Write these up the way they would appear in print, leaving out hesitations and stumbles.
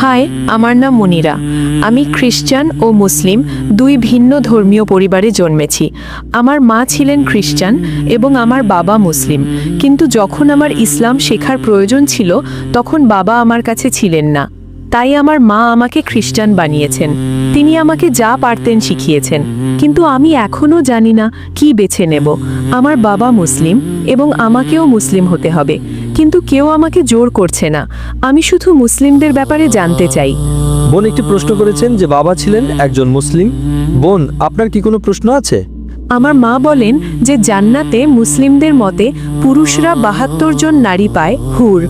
High, আমার নাম মনিরা। আমি খ্রিস্টান ও মুসলিম দুই ভিন্ন ধর্মীয় পরিবারে জন্মেছি। আমার মা ছিলেন খ্রিস্টান এবং আমার বাবা মুসলিম, কিন্তু যখন আমার ইসলাম শেখার প্রয়োজন ছিল তখন বাবা আমার কাছে ছিলেন না। তাই আমার মা আমাকে খ্রিস্টান বানিয়েছেন। তিনি আমাকে যা পারতেন শিখিয়েছেন, কিন্তু আমি এখনও জানি না কি বেছে নেব। আমার বাবা মুসলিম এবং আমাকেও মুসলিম হতে হবে, কিন্তু কেউ আমাকে জোর করছে না। আমি শুধু মুসলিমদের ব্যাপারে জানতে চাই। বোন একটি প্রশ্ন করেছেন যে বাবা ছিলেন একজন মুসলিম। বোন, আপনার কি কোনো প্রশ্ন আছে? আমার মা বলেন যে জান্নাতে মুসলিমদের মতে পুরুষরা ৭২ জন নারী পায়, হুর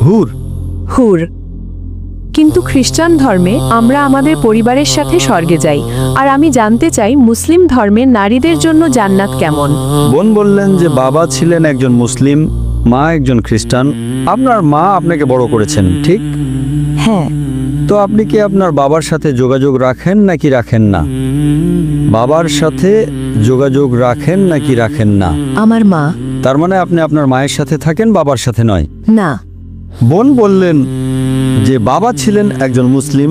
হুর? হুর। কিন্তু খ্রিস্টান ধর্মে আমরা আমাদের পরিবারের সাথে স্বর্গে যাই। আর আমি জানতে চাই মুসলিম ধর্মে নারীদের জন্য জান্নাত কেমন। বোন বললেন যে বাবা ছিলেন একজন মুসলিম, মা একজন খ্রিস্টান। আপনার মা আপনাকে বড় করেছেন, ঠিক? হ্যাঁ। তো আপনি কি আপনার বাবার সাথে যোগাযোগ রাখেন নাকি রাখেন না? বাবার সাথে যোগাযোগ রাখেন নাকি রাখেন না? আমার মা। তার মানে আপনি আপনার মায়ের সাথে থাকেন, বাবার সাথে নয়? না। বোন বললেন যে বাবা ছিলেন একজন মুসলিম,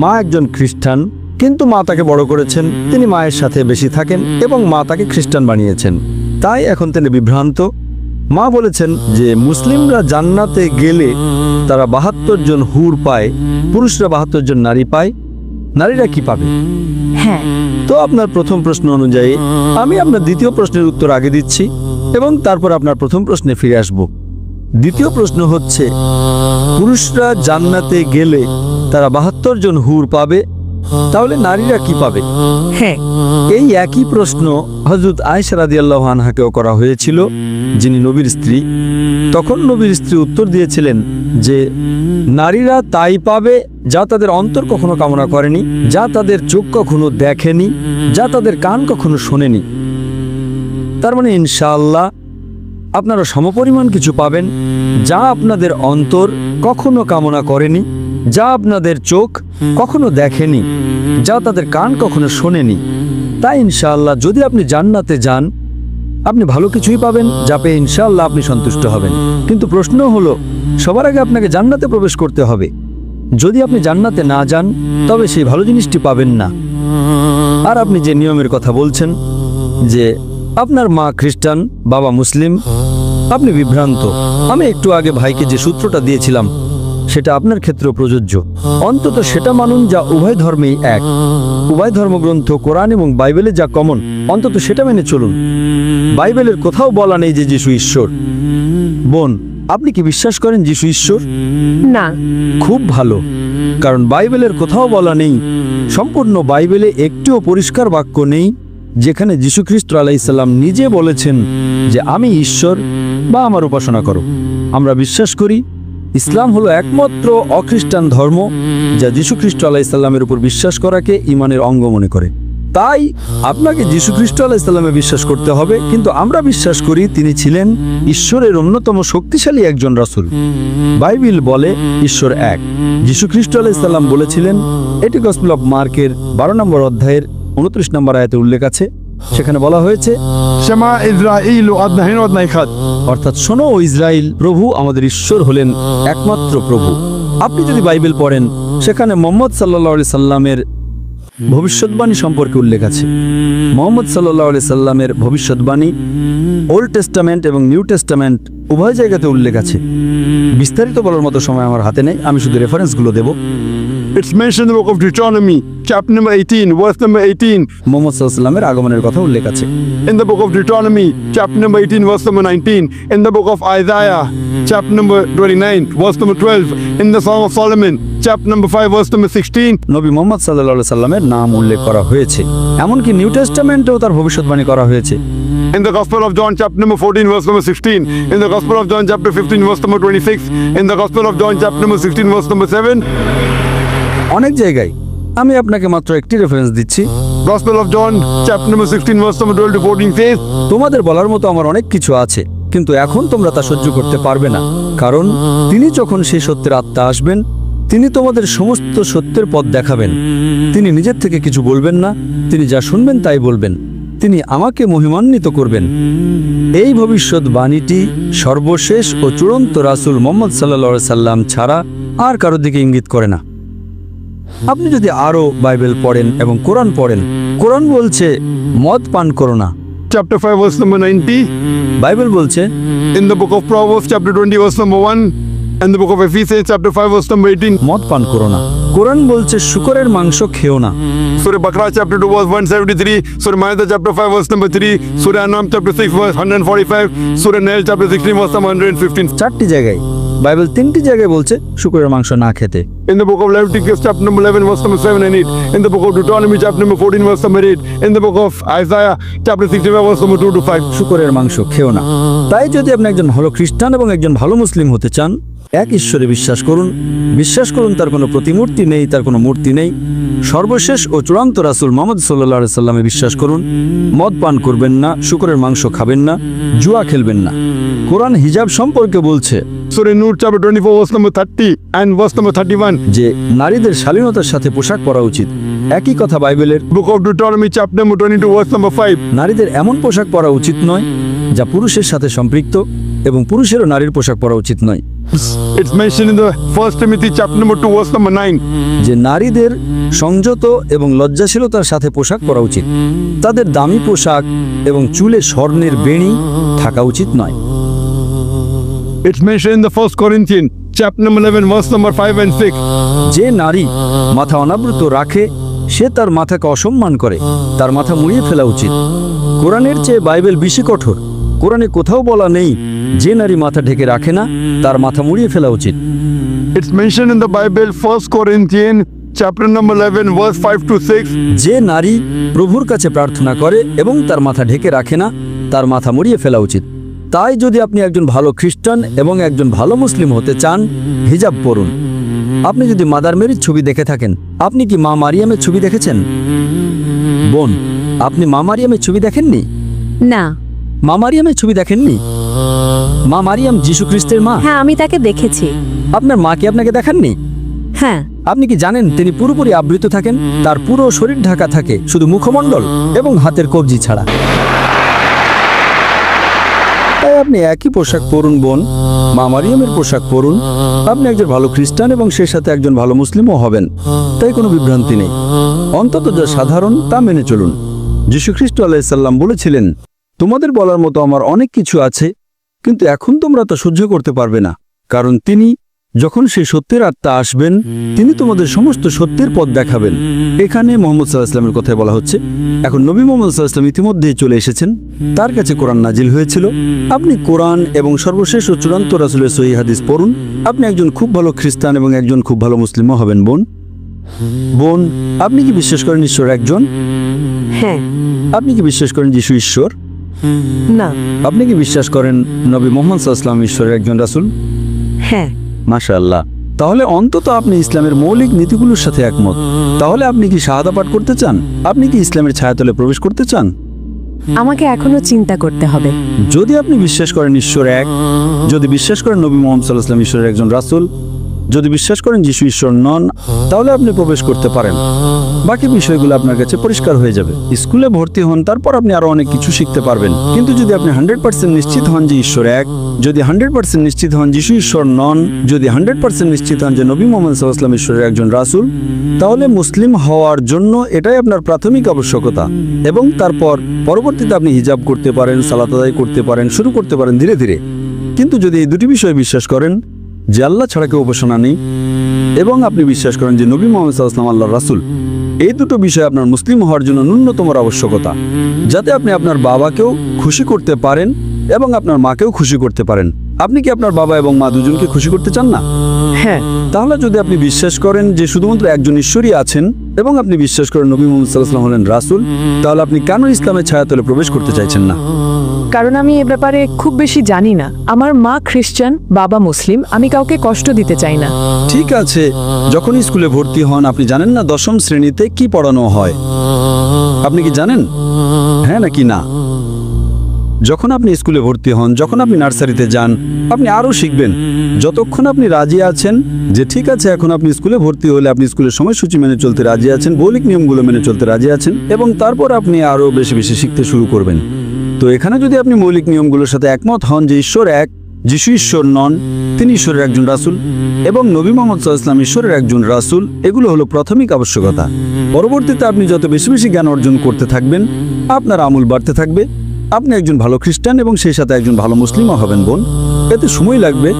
মা একজন খ্রিস্টান, কিন্তু মা তাকে বড় করেছেন, তিনি মায়ের সাথে বেশি থাকেন এবং মা তাকে খ্রিস্টান বানিয়েছেন। তাই এখন তিনি বিভ্রান্ত। মা বলেছেন যে মুসলিমরা জান্নাতে গেলে তারা ৭২ জন হুর পায়, পুরুষরা ৭২ জন নারী পায়। নারীরা কি পাবে? হ্যাঁ। তো আপনার প্রথম প্রশ্ন অনুযায়ী আমি আপনার দ্বিতীয় প্রশ্নের উত্তর আগে দিচ্ছি এবং তারপর আপনার প্রথম প্রশ্নে ফিরে আসব। দ্বিতীয় প্রশ্ন হচ্ছে, পুরুষরা জান্নাতে গেলে তারা ৭২ জন হুর পাবে, তাহলে নারীরা কি পাবে? হ্যাঁ। এই একই প্রশ্ন হযরত আয়েশা রাদিয়াল্লাহু আনহাকেও করা হয়েছিল, যিনি নবীর স্ত্রী। তখন নবীর স্ত্রী উত্তর দিয়েছিলেন যে নারীরা তাই পাবে যা তাদের অন্তর কখনো কামনা করেনি, যা তাদের চোখ কখনো দেখেনি, যা তাদের কান কখনো শোনেনি। তার মানে ইনশাআল্লাহ আপনারা সমপরিমাণ কিছু পাবেন, যা আপনাদের অন্তর কখনো কামনা করেনি, যা আপনাদের চোখ কখনো দেখেনি, যা তাদের কান কখনো শোনেনি। তাই ইনশাআল্লাহ যদি আপনি জান্নাতে যান, আপনি ভালো কিছুই পাবেন, যা পেয়ে ইনশাআল্লাহ আপনি সন্তুষ্ট হবেন। কিন্তু প্রশ্ন হলো, সবার আগে আপনাকে জান্নাতে প্রবেশ করতে হবে। যদি আপনি জান্নাতে না যান, তবে সেই ভালো জিনিসটি পাবেন না। আর আপনি যে নিয়মের কথা বলছেন যে আপনার মা খ্রিস্টান, বাবা মুসলিম, আপনি বিভ্রান্ত। আমি একটু আগে ভাইকে যে সূত্রটা দিয়েছিলাম সেটা আপনার ক্ষেত্রেও প্রযোজ্য। অন্তত সেটা মানুন যা উভয় ধর্মেই এক। উভয় ধর্মগ্রন্থ কোরআন এবং বাইবেলে যা কমন, অন্তত সেটা মেনে চলুন। বাইবেলের কোথাও বলা নেই যে যিশু ঈশ্বর। বোন, আপনি কি বিশ্বাস করেন যিশু ঈশ্বর? না। খুব ভালো, কারণ বাইবেলের কোথাও বলা নেই, সম্পূর্ণ বাইবেলে একটিও পরিষ্কার বাক্য নেই যেখানে যীশু খ্রিস্ট আলাইহিস সালাম নিজে বলেছেন যে আমি ঈশ্বর বা আমার উপাসনা করো। আমরা বিশ্বাস করি ইসলাম হলো একমাত্র অখ্রিস্টান ধর্ম যা যীশু খ্রিস্ট আলাইহিস সালামের উপর বিশ্বাস করাকে ঈমানের অঙ্গ মনে করে। তাই আপনাকে যীশু খ্রিস্ট আলাইহিস সালামে বিশ্বাস করতে হবে, কিন্তু আমরা বিশ্বাস করি তিনি ছিলেন ঈশ্বরের অন্যতম শক্তিশালী একজন রাসূল। বাইবেল বলে ঈশ্বর এক। যীশু খ্রিস্ট আলাইহিস সালাম বলেছিলেন, এটি গসপেল অফ মার্কের 12 নম্বর অধ্যায়ের 29 নম্বর আয়াতে উল্লেখ আছে। সেখানে বলা হয়েছে, שמע ইসরাঈল আদনাহিন আদনা ইখাদ, অর্থাৎ শোনো ও ইসরাইল, প্রভু আমাদের ঈশ্বর হলেন একমাত্র প্রভু। আপনি যদি বাইবেল পড়েন, সেখানে মুহাম্মদ সাল্লাল্লাহু আলাইহি সাল্লামের ভবিষ্যৎবাণী সম্পর্কে উল্লেখ আছে। মুহাম্মদ সাল্লাল্লাহু আলাইহি সাল্লামের ভবিষ্যৎবাণী ওল্ড টেস্টামেন্ট এবং নিউ টেস্টামেন্ট উভয় জায়গাতে উল্লেখ আছে। বিস্তারিত বলার মতো সময় আমার হাতে নেই, আমি শুধু রেফারেন্সগুলো দেব। It's mentioned in the book of Deuteronomy, chapter number 18, verse number 18. Muhammad সাল্লাল্লাহু আলাইহি সাল্লামের আগমনের কথা উল্লেখ আছে। In the book of Deuteronomy, chapter number 18, verse number 19. In the book of Isaiah, chapter number 29, verse number 12. In the Song of Solomon, chapter number 5, verse number 16. নবী মুহাম্মদ সাল্লাল্লাহু আলাইহি সাল্লামের নাম উল্লেখ করা হয়েছে। এমনকি নিউ টেস্টামেন্টেও তার ভবিষ্যৎবাণী করা হয়েছে। In the Gospel of John, chapter number 14, verse number 16. In the Gospel of John, chapter 15, verse number 26. In the Gospel of John, chapter number 16, verse number 7. অনেক জায়গায়। আমি আপনাকে মাত্র একটি রেফারেন্স দিচ্ছি। Gospel of John, chapter number 16, verse number 12 to 14 says, তোমাদের বলার মতো আমার অনেক কিছু আছে, কিন্তু এখন তোমরা তা সহ্য করতে পারবে না, কারণ তিনি যখন সেই সত্যের আত্মা আসবেন, তিনি তোমাদের সমস্ত সত্যের পথ দেখাবেন। তিনি নিজের থেকে কিছু বলবেন না, তিনি যা শুনবেন তাই বলবেন। তিনি আমাকে মহিমান্বিত করবেন। এই ভবিষ্যৎবাণীটি সর্বশেষ ও চূড়ান্ত রাসূল মুহাম্মদ সাল্লাল্লাহু আলাইহি সাল্লাম ছাড়া আর কারো দিকে ইঙ্গিত করে না। আপনি যদি আরও বাইবেল পড়েন এবং কোরআন পড়েন, কোরআন বলছে মদ পান করো না। Chapter 5, verse number 90. বাইবেল বলছে In the book of Proverbs, chapter 20, verse number 1. And the book of Ephesians, chapter 5, verse number 18. মদ পান করো না। কোরআন বলছে শূকরের মাংস খেও না। Surah Baqarah, chapter 2, verse 173. Surah Ma'idah, chapter 5, verse number 3. Surah Anam, chapter 6, verse 145. Surah Nahl, chapter 16, verse number 115. চারটি জায়গায়, বাইবেল তিনটি জায়গায় বলছে শূকরের মাংস না খেতে। In the book of Leviticus, chapter number 11, verse number 7 and 8. In the book of Deuteronomy, chapter number 14, verse number 8. In the book of Isaiah, chapter 65, verse number 2 to 5. শূকরের মাংস খেও না। তাই যদি আপনি একজন ভালো খ্রিস্টান এবং একজন ভালো মুসলিম হতে চান, এক ঈশ্বরে বিশ্বাস করুন। বিশ্বাস করুন তার কোনো প্রতিমূর্তি নেই, তার কোনো মূর্তি নেই। সর্বশেষ ও চূড়ান্ত রাসূল মুহাম্মদ সাল্লাল্লাহু আলাইহি সাল্লামে বিশ্বাস করুন। মদ পান করবেন না, শূকরের মাংস খাবেন না, জুয়া খেলবেন না। কোরআন হিজাব সম্পর্কে বলছে Surah Nur, chapter 24, verse number 30 and verse number 31. যে নারীদের শালীনতার সাথে পোশাক পরা উচিত। একই কথা বাইবেলের Book of Deuteronomy, chapter number 22, verse number 5. নারীদের এমন পোশাক পরা উচিত নয় যা পুরুষের সাথে সম্পৃক্ত, এবং পুরুষেরও নারীর পোশাক পরা উচিত নয়। It's mentioned in the 1 Timothy, chapter number 2, verse number 9. যে নারীদের সংযত এবং লজ্জাশীলতার সাথে পোশাক পরা উচিত। তাদের দামি পোশাক এবং চুলে স্বর্ণের বেণী থাকা উচিত নয়। It's mentioned in the 1 Corinthians, chapter number 11, verse number 5 and 6. যে নারী মাথা অনাবৃত রাখে সে তার মাথাকে অসম্মান করে, তার মাথা মুড়িয়ে ফেলা উচিত। কোরআনের চেয়ে বাইবেল বেশি কঠোর। কোরআনে কোথাও বলা নেই যে নারী মাথা ঢেকে রাখে না তার মাথা মুড়িয়ে ফেলা উচিত। It's mentioned in the Bible, 1 Corinthians, chapter number 11, verse 5 to 6. যে নারী প্রভুর কাছে প্রার্থনা করে এবং তার মাথা ঢেকে রাখে না তার মাথা মুড়িয়ে ফেলা উচিত। তাই যদি আপনি একজন ভালো খ্রিস্টান এবং একজন ভালো মুসলিম হতে চান, হিজাব পরুন। আপনি যদি মাদার মেরির ছবি দেখে থাকেন, আপনি কি মা মারিয়ামের ছবি দেখেছেন? বোন, আপনি মা মারিয়ামের ছবি দেখেননি? না। মা মারিয়ামের ছবি দেখেননি? মা মারিয়াম যীশু খ্রিস্টের মা। হ্যাঁ, আমি তাকে দেখেছি। আপনার মা কি আপনাকে দেখাননি? হ্যাঁ। আপনি কি জানেন তিনি পুরোপুরি আবৃত থাকেন? তার পুরো শরীর ঢাকা থাকে শুধু মুখমণ্ডল এবং হাতের কবজি ছাড়া। তাই আপনি একই পোশাক পরুন বোন, মা মারিয়ামের পোশাক পরুন। আপনি একজন ভালো খ্রিস্টান এবং সেই সাথে একজন ভালো মুসলিমও হবেন। তাই কোনো বিভ্রান্তি নেই। অন্তত যা সাধারণ তা মেনে চলুন। যীশু খ্রিস্ট আলাইহিস সালাম বলেছিলেন, তোমাদের বলার মতো আমার অনেক কিছু আছে, কিন্তু এখন তোমরা তা সহ্য করতে পারবে না, কারণ তিনি যখন সেই সত্যের আত্মা আসবেন তিনি তোমাদের সমস্ত সত্যের পথ দেখাবেন। এখানে মুহাম্মদ সাল্লাল্লাহু আলাইহি ওয়াসাল্লামের কথাই বলা হচ্ছে। এখন নবী মুহাম্মদ সাল্লাল্লাহু আলাইহি ওয়াসাল্লাম ইতিমধ্যেই চলে এসেছেন, তার কাছে কোরআন নাজিল হয়েছিল। আপনি কোরআন এবং সর্বশেষ ও চূড়ান্ত রাসূলের সহিহ হাদিস পড়ুন। আপনি একজন খুব ভালো খ্রিস্টান এবং একজন খুব ভালো মুসলিমও হবেন। বোন, আপনি কি বিশ্বাস করেন ঈশ্বর একজন? হ্যাঁ। আপনি কি বিশ্বাস করেন যিশু ঈশ্বর? না। আপনি কি বিশ্বাস করেন নবী মুহাম্মদ সাল্লাল্লাহু আলাইহি ওয়াসাল্লাম ঈশ্বরের একজন রাসূল? হ্যাঁ। মাশাআল্লাহ। তাহলে অন্তত আপনি ইসলামের মৌলিক নীতিগুলোর সাথে একমত। তাহলে আপনি কি শাহাদা পাঠ করতে চান? আপনি কি ইসলামের ছায়াতলে প্রবেশ করতে চান? আমাকে এখনো চিন্তা করতে হবে। যদি আপনি বিশ্বাস করেন ঈশ্বর এক, যদি বিশ্বাস করেন নবী মুহাম্মদ সাল্লাল্লাহু আলাইহি ওয়াসাল্লাম ঈশ্বরের একজন রাসূল, যদি বিশ্বাস করেন যিশু ঈশ্বর নন, তাহলে আপনি প্রবেশ করতে পারেন। বাকি বিষয়গুলো আপনার কাছে পরিষ্কার হয়ে যাবে। স্কুলে ভর্তি হন, তারপর আপনি আরো অনেক কিছু শিখতে পারবেন। কিন্তু যদি আপনি 100% নিশ্চিত হন যে ঈশ্বর এক, যদি 100% নিশ্চিত হন যিশু ঈশ্বর নন, যদি 100% নিশ্চিত হন যে নবী মুহাম্মদ সাল্লাল্লাহু আলাইহি ওয়াসাল্লাম ঈশ্বরের একজন রাসূল, তাহলে মুসলিম হওয়ার জন্য এটাই আপনার প্রাথমিক আবশ্যকতা। এবং তারপর পরবর্তীতে আপনি হিজাব করতে পারেন, সালাত আদায় করতে পারেন, শুরু করতে পারেন ধীরে ধীরে। কিন্তু যদি এই দুটি বিষয়ে বিশ্বাস করেন যে আল্লাহ ছাড়া কেউ উপাসনা নেই, এবং আপনি বিশ্বাস করেন যে নবী মুহাম্মদ সাল্লাল্লাহু আলাইহি ওয়াসাল্লাম আল্লাহর রাসূল, এই দুটো বিষয় আপনার মুসলিম হওয়ার জন্য ন্যূনতম আবশ্যকতা, যাতে আপনি আপনার বাবাকেও খুশি করতে পারেন এবং আপনার মাকেও খুশি করতে পারেন। আপনি কি আপনার বাবা এবং মা দুজনকে খুশি করতে চান না? হ্যাঁ। তাহলে যদি আপনি বিশ্বাস করেন যে শুধুমাত্র একজন ঈশ্বরই আছেন এবং আপনি বিশ্বাস করেন নবী মুহাম্মদ সাল্লাল্লাহু আলাইহি ওয়াসাল্লাম হলেন রাসূল, তাহলে আপনি কেন ইসলামের ছায়াতলে প্রবেশ করতে চাইছেন না? কারণ আমি এ ব্যাপারে খুব বেশি জানি না। আমার মা খ্রিস্টান, বাবা মুসলিম, আমি কাউকে কষ্ট দিতে চাই না। ঠিক আছে, যখন স্কুলে ভর্তি হন আপনি জানেন না 10ম শ্রেণীতে কি পড়ানো হয়? আপনি কি জানেন? হ্যাঁ নাকি না? যখন আপনি স্কুলে ভর্তি হন, যখন আপনি নার্সারিতে যান, আপনি আরও শিখবেন। যতক্ষণ আপনি রাজি আছেন যে ঠিক আছে এখন আপনি স্কুলে ভর্তি হলে আপনি স্কুলের সময়সূচি মেনে চলতে রাজি আছেন, মৌলিক নিয়মগুলো মেনে চলতে রাজি আছেন, এবং তারপর আপনি আরও বেশি বেশি শিখতে শুরু করবেন। তো এখানে যদি আপনি মৌলিক নিয়মগুলোর সাথে একমত হন যে ঈশ্বর এক, যিশু ঈশ্বর নন, তিনি ঈশ্বরের একজন রাসূল, এবং নবী মুহাম্মদ সাল্লাল্লাহু আলাইহি ওয়াসাল্লাম ঈশ্বরের একজন রাসূল, এগুলো হলো প্রাথমিক আবশ্যকতা। পরবর্তীতে আপনি যত বেশি বেশি জ্ঞান অর্জন করতে থাকবেন, আপনার আমল বাড়তে থাকবে, আপনি একজন ভালো খ্রিস্টান এবং সেই সাথে একজন ভালো মুসলিমও হবেন বোন। এতে সময় লাগবে,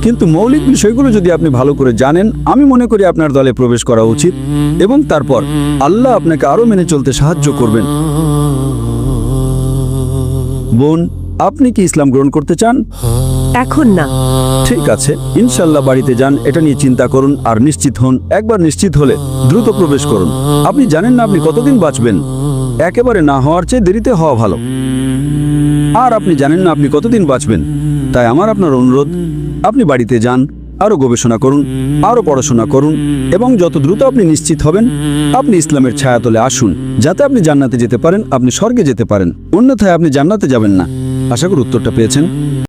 কিন্তু মৌলিক বিষয়গুলো যদি আপনি ভালো করে জানেন, আমি মনে করি আপনার দলে প্রবেশ করা উচিত, এবং তারপর আল্লাহ আপনাকে আরও মেনে চলতে সাহায্য করবেন। বোন, আপনি কি ইসলাম গ্রহণ করতে চান? এখন না। ঠিক আছে, ইনশাল্লাহ বাড়িতে যান, এটা নিয়ে চিন্তা করুন আর নিশ্চিত হন। একবার নিশ্চিত হলে দ্রুত প্রবেশ করুন। আপনি জানেন না আপনি কতদিন বাঁচবেন, একেবারে না হওয়ার চেয়ে দেরিতে হওয়া ভালো। আর আপনি জানেন না আপনি কতদিন বাঁচবেন, তাই আমার আপনার অনুরোধ, আপনি বাড়িতে যান, আরও গবেষণা করুন, আরও পড়াশোনা করুন, এবং যত দ্রুত আপনি নিশ্চিত হবেন আপনি ইসলামের ছায়াতলে আসুন, যাতে আপনি জান্নাতে যেতে পারেন, আপনি স্বর্গে যেতে পারেন। অন্যথায় আপনি জান্নাতে যাবেন না। আশা করি উত্তরটা পেয়েছেন।